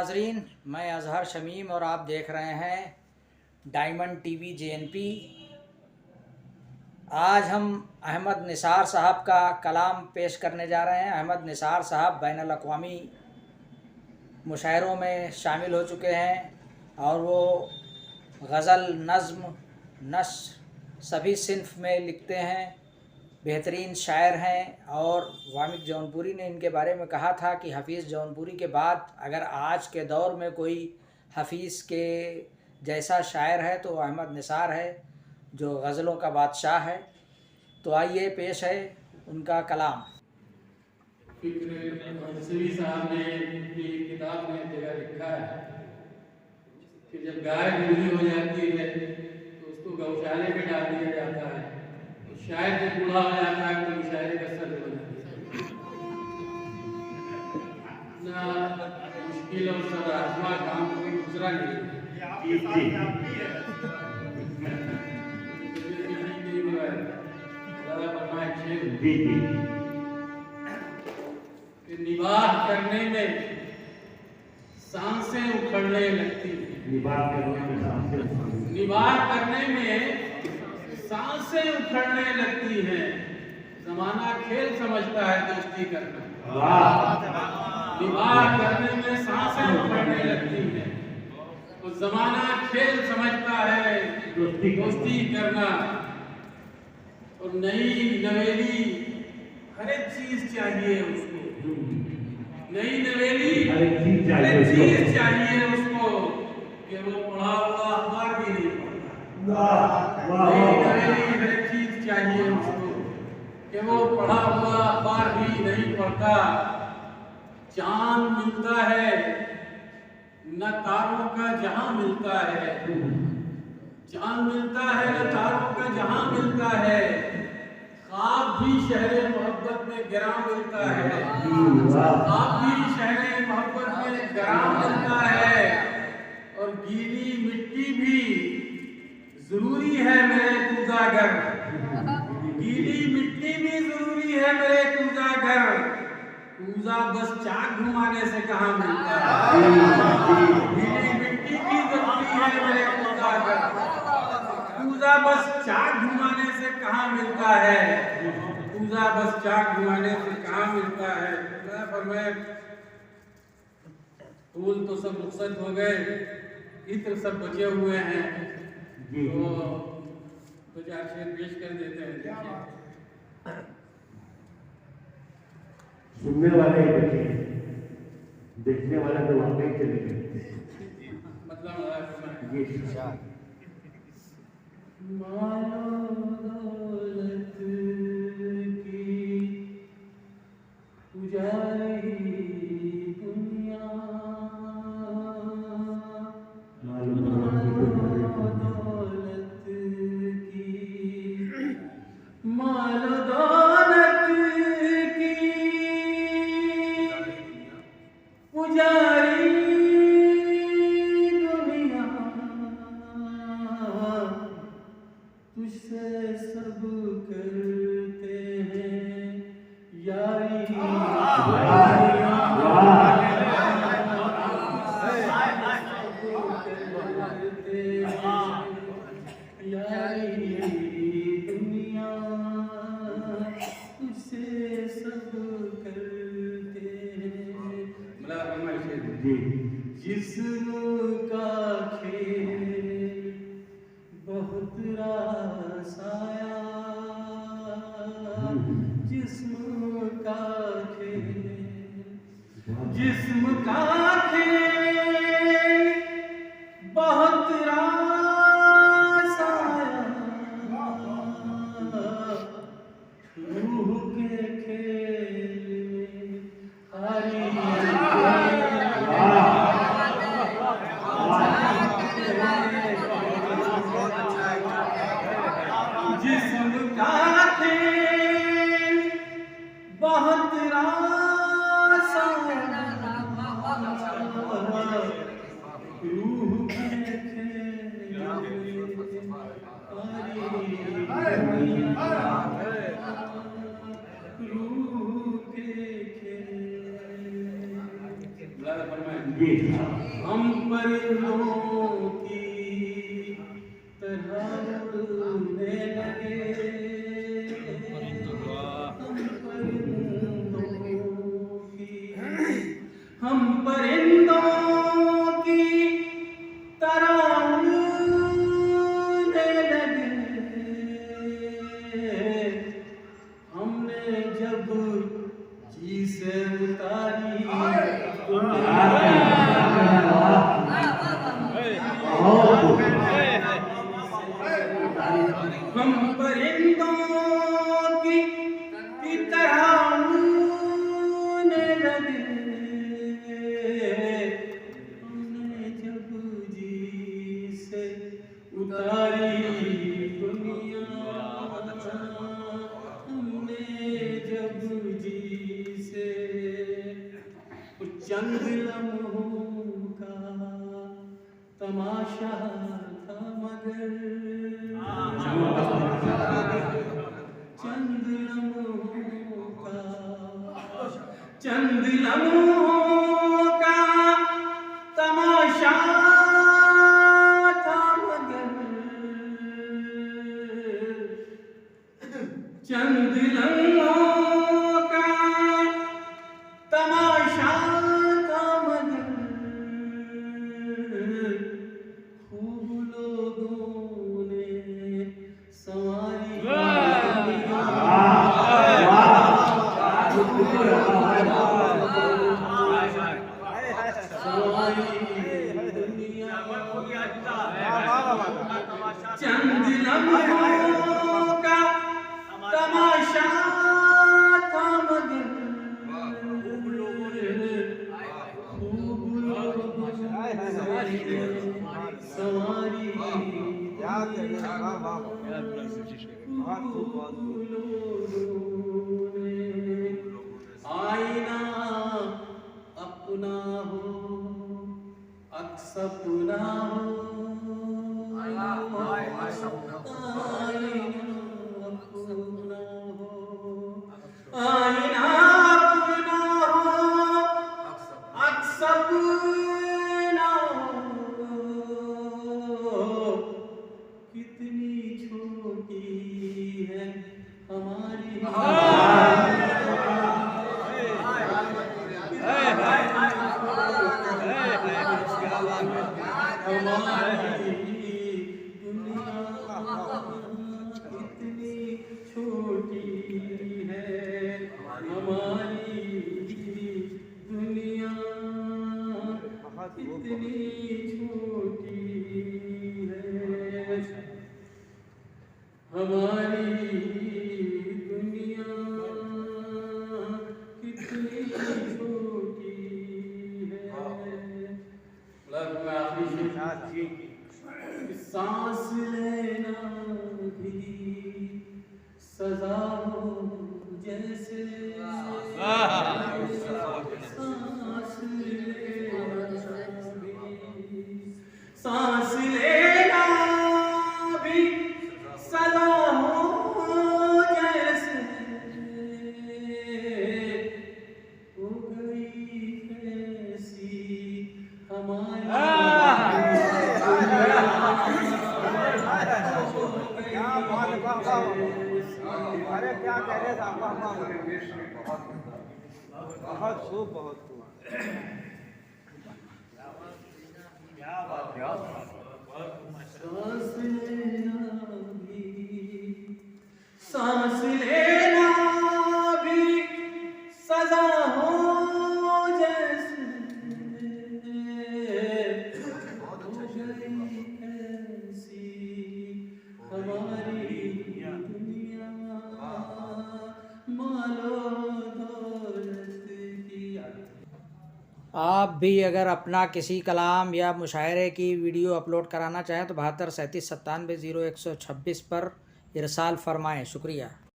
नाजरीन, मैं अज़हर शमीम और आप देख रहे हैं डायमंड टीवी JNP। आज हम अहमद निसार साहब का कलाम पेश करने जा रहे हैं। अहमद निसार साहब बैनुल अक़वामी मुशायरों में शामिल हो चुके हैं और वो गज़ल, नज़्म, नस्र सभी सिन्फ़ में लिखते हैं। बेहतरीन शायर हैं और वामिद जौनपुरी ने इनके बारे में कहा था कि हफ़ीज़ जौनपुरी के बाद अगर आज के दौर में कोई हफ़ीज़ के जैसा शायर है तो अहमद निसार है, जो गज़लों का बादशाह है। तो आइए, पेश है उनका कलाम। फिक्र साहब ने अपनी किताब में जगह लिखा है कि जब गाय बूढ़ी हो जाती है तो उसको गौशाले में डाल दिया जाता है, तो शायद जब बूढ़ा हो जाता है तो मुशायरे का सर हो जाता है। मुश्किल और सब आजमा काम कोई दूसरा नहीं है। निबाह करने में सांसें उखड़ने लगती हैं। निबाह करने में सांसें उखड़ने लगती हैं। जमाना खेल समझता है दोस्ती करना। निबाह करने में सांसें उखड़ने लगती हैं तो जमाना खेल समझता है दोस्ती करना। और नई नवेली हर एक चीज चाहिए उसको, नई नवेली हर एक चीज चाहिए उसको कि वो पढ़ा हुआ अखबार भी नहीं पढ़ता। नई नवेली हर एक चीज चाहिए उसको कि वो पढ़ा हुआ अखबार भी नहीं पढ़ता। चांद मिलता है न तारों का जहां मिलता है, चांद मिलता है न तारों का जहां मिलता है। ख्वाब भी शहरे मोहब्बत में गिरां मिलता है, ख्वाब भी शहरे मोहब्बत में गिरां मिलता है। और गीली मिट्टी भी जरूरी है मेरे कूज़ागर, गीली मिट्टी भी जरूरी है मेरे कूज़ागर। कूज़ा बस चाक घुमाने से कहाँ मिलता है, गीली मिट्टी भी जरूरी है मेरे कूज़ागर। कूज़ा बस चाक घुमाने से कहाँ मिलता है, कूज़ा बस चाक घुमाने से कहाँ मिलता है। फरमाए फूल तो सब रुखसत हो गए, इत्र सब बचे हुए हैं, तो कुछ शेर पेश कर देते हैं। देखिए, सुनने वाले ही बचे, देखने वाले तो वाकई चले गए। मतलब मानो दौलत की पुजारी दुनिया, मानो दौलत की, मानो दौलत की पुजारी तुझसे सब करते हैं यारी। दुनिया तुझसे सब करते हैं। जिस्म का खेल बहुत रासाया, जिस्म का खेल, जिस्म का खेल बहुत रासाया। रूह के खेल में हारी जिस्म का खेल बहुत रासा, रूह के खेल रूह के खेल। परिंदों की तरह उड़ने लगे, हम परिंदों की तरह उड़ने लगे। हमने जब जी से उतारी हम परिंदों की तरह उड़ने लगे। हमने जब जी से उतारी दुनिया, हमने जब जी से चंद लम्हों का तमाशा था मगर, चंद लम्हों का तमाशा था मगर, चंद लम्हों का तमाशा था मगर, खूब लोगों ने संवारी चंद लम्हों का तमाशा था मगर, खूब लोगों सवारी आईना अपना हो अक्सपना हो, आईना अपना हो, आईना अपना हो अक्सपना हो। कितनी छोटी है हमारी कितनी छोटी है हमारी दुनिया, कितनी छोटी है हमारी दुनिया, कितनी छोटी है। सांस लेना भी सजा हो जैसे, सांस लेना भी सजा हो जैसे, हो गई कैसी हमारी अरे क्या कह रहे थे बहुत खूब बहुत खूब क्या बात है। सांस लेना भी सजा हो जैसे, ऐसी हमारी दुनिया, मालो दौलत की। आप भी अगर अपना किसी कलाम या मुशायरे की वीडियो अपलोड कराना चाहें तो 72 37 97 0126 पर इरसाल फरमाएँ। शुक्रिया।